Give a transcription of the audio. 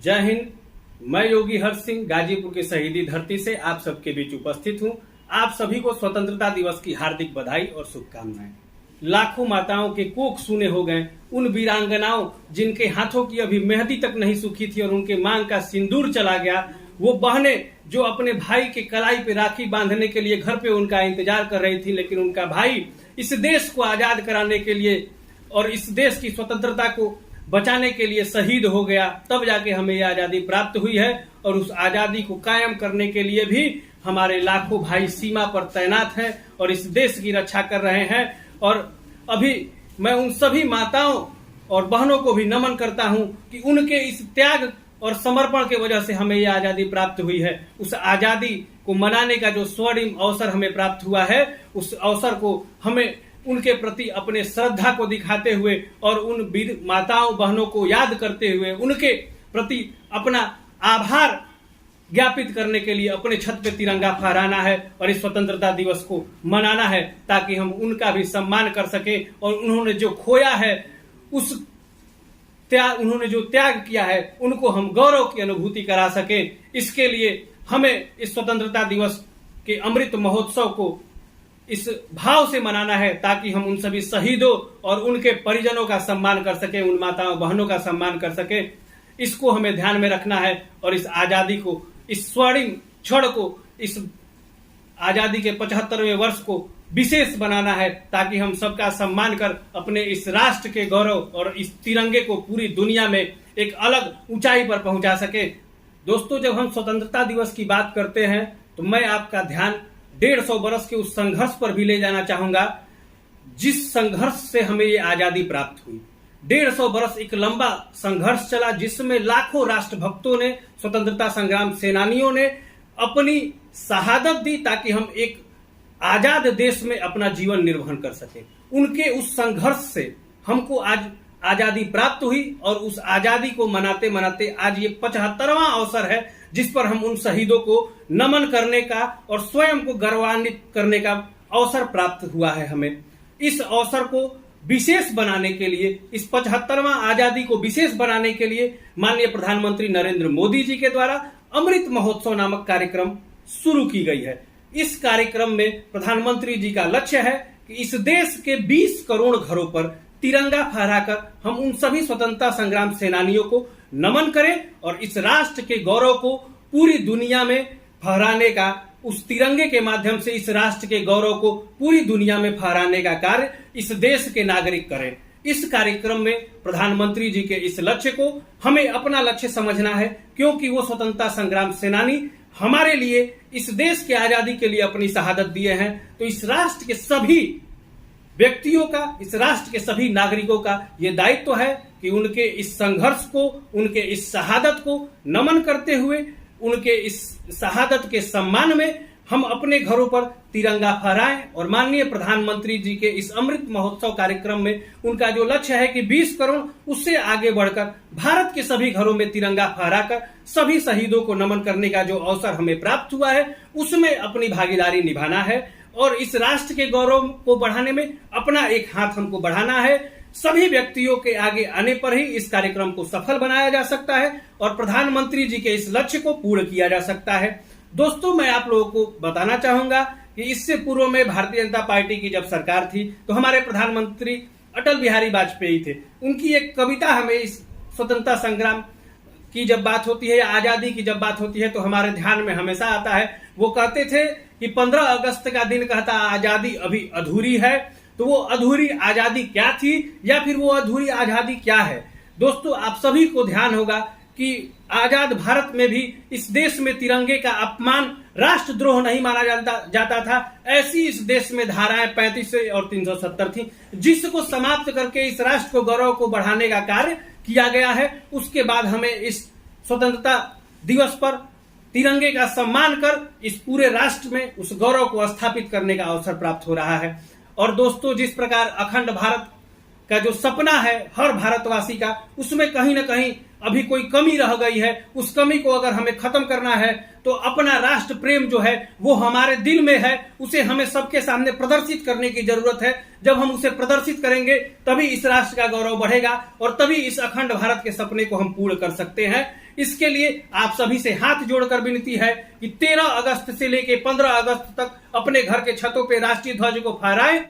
जय हिंद। मैं योगी हर्ष सिंह गाजीपुर की शहीदी धरती से आप सबके बीच उपस्थित हूं। आप सभी को स्वतंत्रता दिवस की हार्दिक बधाई और शुभकामनाएं। लाखों माताओं के कोख सूने हो गए, उन वीरांगनाओं जिनके हाथों की अभी मेहंदी तक नहीं सूखी थी और उनके मांग का सिंदूर चला गया, वो बहनें जो अपने भाई के कलाई पे राखी बांधने के लिए घर पे उनका इंतजार कर रही थी, लेकिन उनका भाई इस देश को आजाद कराने के लिए और इस देश की स्वतंत्रता को बचाने के लिए शहीद हो गया, तब जाके हमें ये आजादी प्राप्त हुई है। और उस आजादी को कायम करने के लिए भी हमारे लाखों भाई सीमा पर तैनात हैं और इस देश की रक्षा कर रहे हैं। और अभी मैं उन सभी माताओं और बहनों को भी नमन करता हूं कि उनके इस त्याग और समर्पण के वजह से हमें यह आजादी प्राप्त हुई है। उस आजादी को मनाने का जो स्वर्णिम अवसर हमें प्राप्त हुआ है, उस अवसर को हमें उनके प्रति अपने श्रद्धा को दिखाते हुए और उन वीर माताओं बहनों को याद करते हुए उनके प्रति अपना आभार ज्ञापित करने के लिए अपने छत पे तिरंगा फहराना है और इस स्वतंत्रता दिवस को मनाना है, ताकि हम उनका भी सम्मान कर सके और उन्होंने जो खोया है, उन्होंने जो त्याग किया है, उनको हम गौरव की अनुभूति करा सके। इसके लिए हमें इस स्वतंत्रता दिवस के अमृत महोत्सव को इस भाव से मनाना है, ताकि हम उन सभी शहीदों और उनके परिजनों का सम्मान कर सके, उन माताओं बहनों का सम्मान कर सके। इसको हमें ध्यान में रखना है और इस आजादी को, इस स्वर्णिम क्षण को, इस आजादी के 75वें वर्ष को विशेष बनाना है, ताकि हम सबका सम्मान कर अपने इस राष्ट्र के गौरव और इस तिरंगे को पूरी दुनिया में एक अलग ऊंचाई पर पहुंचा सके। दोस्तों, जब हम स्वतंत्रता दिवस की बात करते हैं तो मैं आपका ध्यान 150 बरस के उस संघर्ष पर भी ले जाना चाहूंगा जिस संघर्ष से हमें ये आजादी प्राप्त हुई। 150 बरस एक लंबा संघर्ष चला, जिसमें लाखों राष्ट्रभक्तों ने, स्वतंत्रता संग्राम सेनानियों ने अपनी शहादत दी, ताकि हम एक आजाद देश में अपना जीवन निर्वहन कर सके। उनके उस संघर्ष से हमको आज आजादी प्राप्त हुई और उस आजादी को मनाते मनाते आज ये 75वां अवसर है जिस पर हम उन शहीदों को नमन करने का और स्वयं को गौरवान्वित करने का अवसर प्राप्त हुआ है। हमें इस अवसर को विशेष बनाने के लिए, इस 75वां आजादी को विशेष बनाने के लिए माननीय प्रधानमंत्री नरेंद्र मोदी जी के द्वारा अमृत महोत्सव नामक कार्यक्रम शुरू की गई है। इस कार्यक्रम में प्रधानमंत्री जी का लक्ष्य है कि इस देश के 20 करोड़ घरों पर तिरंगा फहराकर हम उन सभी स्वतंत्रता संग्राम सेनानियों को नमन करें और इस राष्ट्र के गौरव को पूरी दुनिया में फहराने का, उस तिरंगे के माध्यम से इस राष्ट्र के गौरव को पूरी दुनिया में फहराने का कार्य इस देश के नागरिक करें। इस कार्यक्रम में प्रधानमंत्री जी के इस लक्ष्य को हमें अपना लक्ष्य समझना है, क्योंकि वो स्वतंत्रता संग्राम सेनानी हमारे लिए, इस देश की आजादी के लिए अपनी शहादत दिए हैं। तो इस राष्ट्र के सभी व्यक्तियों का, इस राष्ट्र के सभी नागरिकों का ये दायित्व है कि उनके इस संघर्ष को, उनके इस शहादत को नमन करते हुए, उनके इस शहादत के सम्मान में हम अपने घरों पर तिरंगा फहराएं। और माननीय प्रधानमंत्री जी के इस अमृत महोत्सव कार्यक्रम में उनका जो लक्ष्य है कि 20 करोड़, उससे आगे बढ़कर भारत के सभी घरों में तिरंगा फहराकर सभी शहीदों को नमन करने का जो अवसर हमें प्राप्त हुआ है, उसमें अपनी भागीदारी निभाना है और इस राष्ट्र के गौरव को बढ़ाने में अपना एक हाथ हमको बढ़ाना है। सभी व्यक्तियों के आगे आने पर ही इस कार्यक्रम को सफल बनाया जा सकता है और प्रधानमंत्री जी के इस लक्ष्य को पूर्ण किया जा सकता है। दोस्तों, मैं आप लोगों को बताना चाहूंगा कि इससे पूर्व में भारतीय जनता पार्टी की जब सरकार थी तो हमारे प्रधानमंत्री अटल बिहारी वाजपेयी थे। उनकी एक कविता हमें इस स्वतंत्रता संग्राम की जब बात होती है या आजादी की जब बात होती है तो हमारे ध्यान में हमेशा आता है। वो कहते थे कि 15 अगस्त का दिन कहता आजादी अभी अधूरी है। तो वो अधूरी आजादी क्या थी या फिर वो अधूरी आजादी क्या है? दोस्तों, आप सभी को ध्यान होगा कि आजाद भारत में भी इस देश में तिरंगे का अपमान राष्ट्रद्रोह नहीं माना जाता था। ऐसी इस देश में धाराएं 35 और 370 थी, जिसको समाप्त करके इस राष्ट्र को, गौरव को बढ़ाने का कार्य किया गया है। उसके बाद हमें इस स्वतंत्रता दिवस पर तिरंगे का सम्मान कर इस पूरे राष्ट्र में उस गौरव को स्थापित करने का अवसर प्राप्त हो रहा है। और दोस्तों, जिस प्रकार अखंड भारत का जो सपना है हर भारतवासी का, उसमें कहीं ना कहीं अभी कोई कमी रह गई है। उस कमी को अगर हमें खत्म करना है तो अपना राष्ट्र प्रेम जो है वो हमारे दिल में है, उसे हमें सबके सामने प्रदर्शित करने की जरूरत है। जब हम उसे प्रदर्शित करेंगे तभी इस राष्ट्र का गौरव बढ़ेगा और तभी इस अखंड भारत के सपने को हम पूर्ण कर सकते हैं। इसके लिए आप सभी से हाथ जोड़कर विनती है कि 13 अगस्त से लेकर 15 अगस्त तक अपने घर के छतों पे राष्ट्रीय ध्वज को फहराएं।